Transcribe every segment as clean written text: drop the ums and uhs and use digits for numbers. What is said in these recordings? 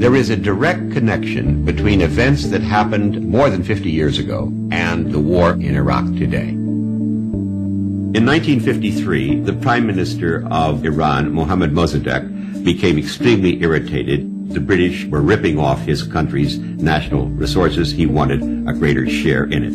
There is a direct connection between events that happened more than 50 years ago and the war in Iraq today. In 1953, the Prime Minister of Iran, Mohammad Mossadegh, became extremely irritated. The British were ripping off his country's national resources. He wanted a greater share in it.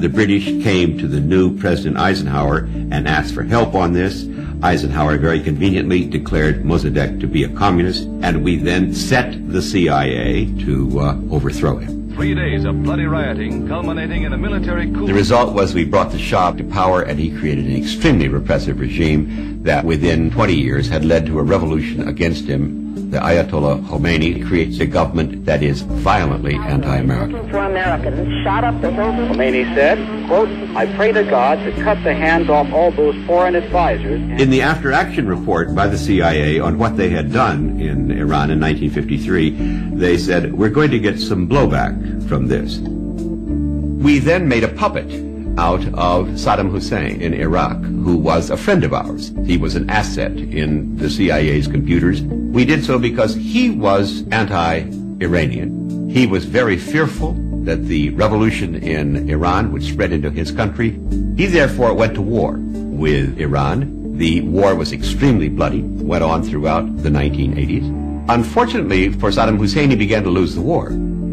The British came to the new President Eisenhower and asked for help on this. Eisenhower very conveniently declared Mossadegh to be a communist, and we then set the CIA to overthrow him. 3 days of bloody rioting culminating in a military coup. The result was we brought the Shah to power, and he created an extremely repressive regime that within 20 years had led to a revolution against him. The Ayatollah Khomeini creates a government that is violently anti-American. For Americans shot up the hills. Khomeini said, quote, I pray to God to cut the hands off all those foreign advisors. In the after-action report by the CIA on what they had done in Iran in 1953, they said, we're going to get some blowback from this. We then made a puppet out of Saddam Hussein in Iraq, who was a friend of ours. He was an asset in the CIA's computers. We did so because he was anti-Iranian. He was very fearful that the revolution in Iran would spread into his country. He therefore went to war with Iran. The war was extremely bloody, went on throughout the 1980s. Unfortunately for Saddam Hussein, he began to lose the war.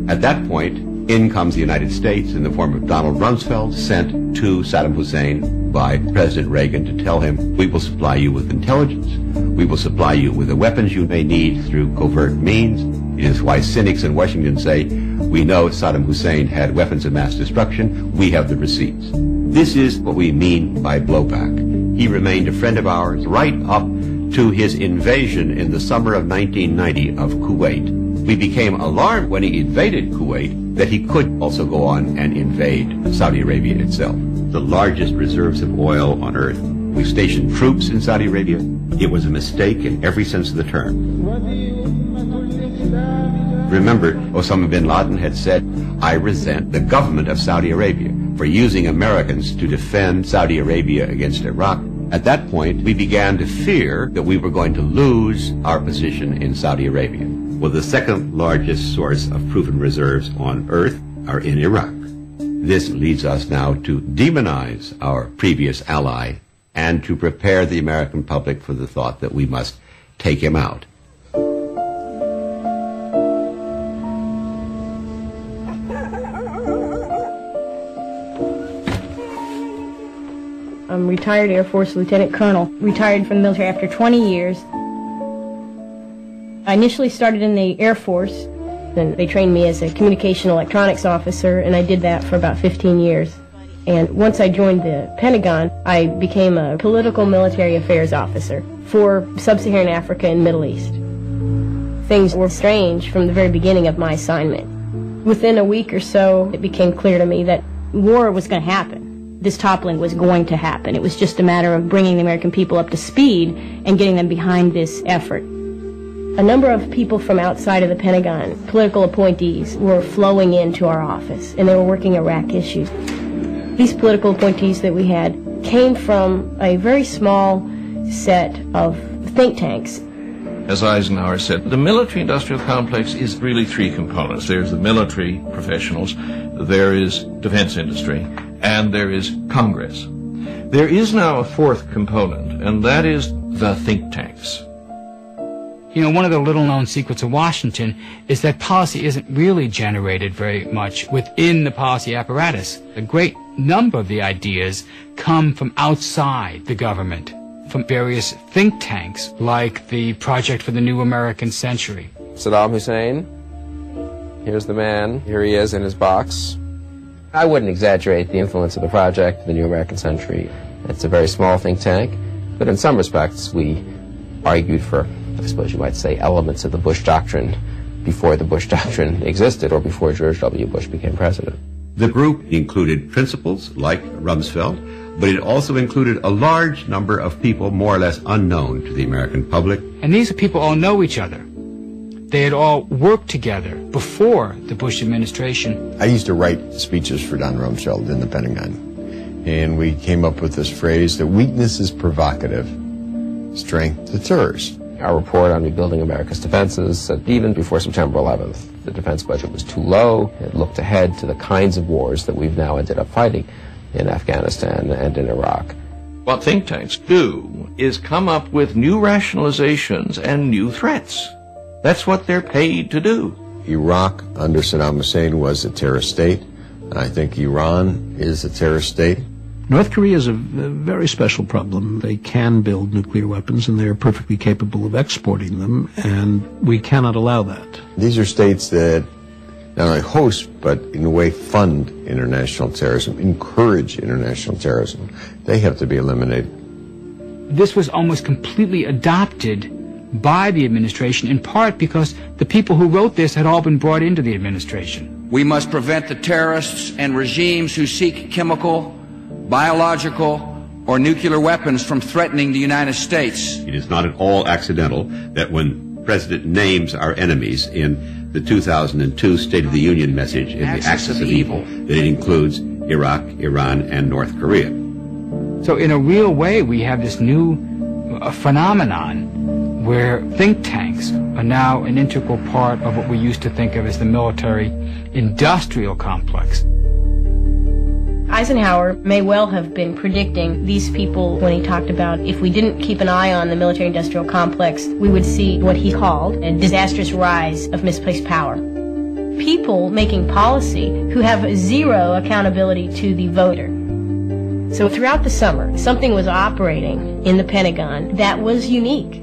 At that point, in comes the United States in the form of Donald Rumsfeld, sent to Saddam Hussein by President Reagan to tell him, we will supply you with intelligence, we will supply you with the weapons you may need through covert means. It is why cynics in Washington say, we know Saddam Hussein had weapons of mass destruction, we have the receipts. This is what we mean by blowback. He remained a friend of ours right up to his invasion in the summer of 1990 of Kuwait. We became alarmed when he invaded Kuwait that he could also go on and invade Saudi Arabia itself. The largest reserves of oil on earth. We stationed troops in Saudi Arabia. It was a mistake in every sense of the term. Remember, Osama bin Laden had said, I resent the government of Saudi Arabia for using Americans to defend Saudi Arabia against Iraq. At that point, we began to fear that we were going to lose our position in Saudi Arabia. Well, the second largest source of proven reserves on earth are in Iraq. This leads us now to demonize our previous ally and to prepare the American public for the thought that we must take him out. I'm retired Air Force Lieutenant Colonel, retired from the military after 20 years. I initially started in the Air Force, then they trained me as a communication electronics officer, and I did that for about 15 years. And once I joined the Pentagon, I became a political military affairs officer for Sub-Saharan Africa and Middle East. Things were strange from the very beginning of my assignment. Within a week or so, it became clear to me that war was going to happen. This toppling was going to happen. It was just a matter of bringing the American people up to speed and getting them behind this effort. A number of people from outside of the Pentagon, political appointees, were flowing into our office, and they were working Iraq issues. These political appointees that we had came from a very small set of think tanks. As Eisenhower said, the military-industrial complex is really three components. There's the military professionals, there is defense industry, and there is Congress. There is now a fourth component, and that is the think tanks. You know, one of the little-known secrets of Washington is that policy isn't really generated very much within the policy apparatus. A great number of the ideas come from outside the government, from various think tanks, like the Project for the New American Century. Saddam Hussein, here's the man, here he is in his box. I wouldn't exaggerate the influence of the Project for the New American Century. It's a very small think tank, but in some respects we argued for, I suppose you might say, elements of the Bush Doctrine before the Bush Doctrine existed or before George W. Bush became president. The group included principals like Rumsfeld, but it also included a large number of people more or less unknown to the American public. And these people all know each other. They had all worked together before the Bush administration. I used to write speeches for Don Rumsfeld in the Pentagon, and we came up with this phrase that weakness is provocative, strength deters. Our report on rebuilding America's defenses said even before September 11th, the defense budget was too low. It looked ahead to the kinds of wars that we've now ended up fighting in Afghanistan and in Iraq. What think tanks do is come up with new rationalizations and new threats. That's what they're paid to do. Iraq under Saddam Hussein was a terrorist state. I think Iran is a terrorist state. North Korea is a very special problem. They can build nuclear weapons, and they are perfectly capable of exporting them, and we cannot allow that. These are states that not only host, but in a way fund international terrorism, encourage international terrorism. They have to be eliminated. This was almost completely adopted by the administration, in part because the people who wrote this had all been brought into the administration. We must prevent the terrorists and regimes who seek chemical, biological, or nuclear weapons from threatening the United States. It is not at all accidental that when the President names our enemies in the 2002 State of the Union message in the Axis of Evil, that it includes Iraq, Iran, and North Korea. So in a real way, we have this new phenomenon where think tanks are now an integral part of what we used to think of as the military-industrial complex. Eisenhower may well have been predicting these people when he talked about if we didn't keep an eye on the military-industrial complex, we would see what he called a disastrous rise of misplaced power. People making policy who have zero accountability to the voter. So throughout the summer, something was operating in the Pentagon that was unique.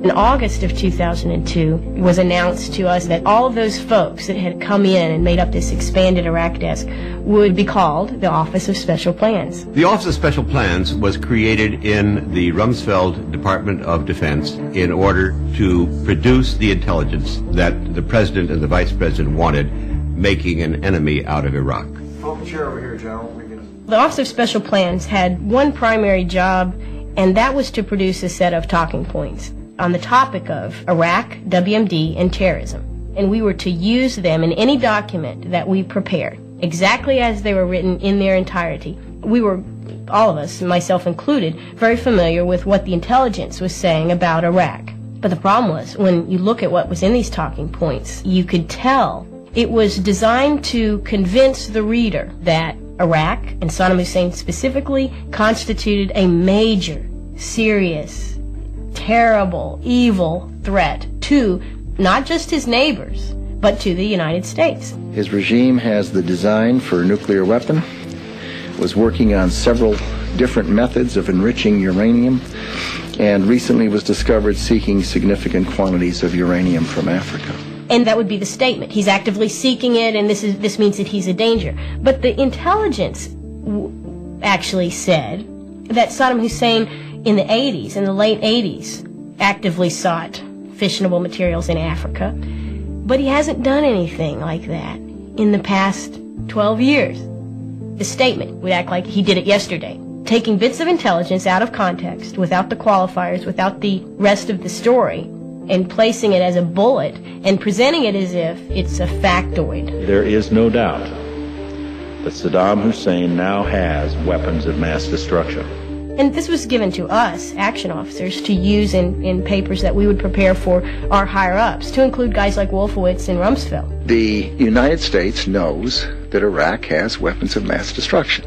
In August of 2002, it was announced to us that all of those folks that had come in and made up this expanded Iraq desk would be called the Office of Special Plans. The Office of Special Plans was created in the Rumsfeld Department of Defense in order to produce the intelligence that the President and the Vice President wanted, making an enemy out of Iraq. Pull the chair over here, General. The Office of Special Plans had one primary job, and that was to produce a set of talking points on the topic of Iraq, WMD, and terrorism. And we were to use them in any document that we prepared, exactly as they were written in their entirety. We were, all of us, myself included, very familiar with what the intelligence was saying about Iraq. But the problem was, when you look at what was in these talking points, you could tell it was designed to convince the reader that Iraq, and Saddam Hussein specifically, constituted a major, serious, terrible, evil threat to not just his neighbors, but to the United States. His regime has the design for a nuclear weapon, was working on several different methods of enriching uranium, and recently was discovered seeking significant quantities of uranium from Africa. And that would be the statement. He's actively seeking it, and this means that he's a danger. But the intelligence actually said that Saddam Hussein in the 80s, in the late 80s, actively sought fissionable materials in Africa. But he hasn't done anything like that in the past 12 years. The statement would act like he did it yesterday, taking bits of intelligence out of context, without the qualifiers, without the rest of the story, and placing it as a bullet and presenting it as if it's a factoid. There is no doubt that Saddam Hussein now has weapons of mass destruction. And this was given to us, action officers, to use in papers that we would prepare for our higher-ups, to include guys like Wolfowitz and Rumsfeld. The United States knows that Iraq has weapons of mass destruction.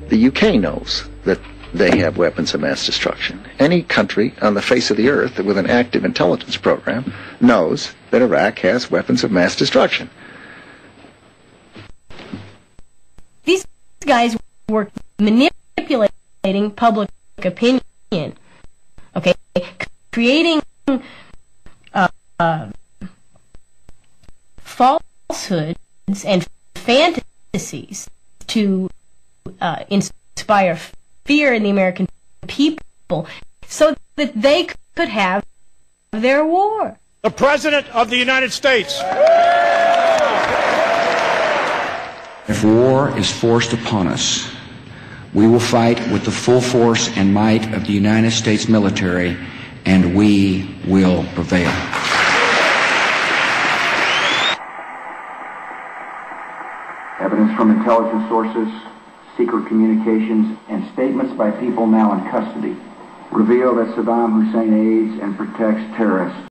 The UK knows that they have weapons of mass destruction. Any country on the face of the earth with an active intelligence program knows that Iraq has weapons of mass destruction. These guys were manipulating public opinion, okay, creating falsehoods and fantasies to inspire fear in the American people so that they could have their war. The President of the United States. If war is forced upon us, we will fight with the full force and might of the United States military, and we will prevail. Evidence from intelligence sources, secret communications, and statements by people now in custody reveal that Saddam Hussein aids and protects terrorists.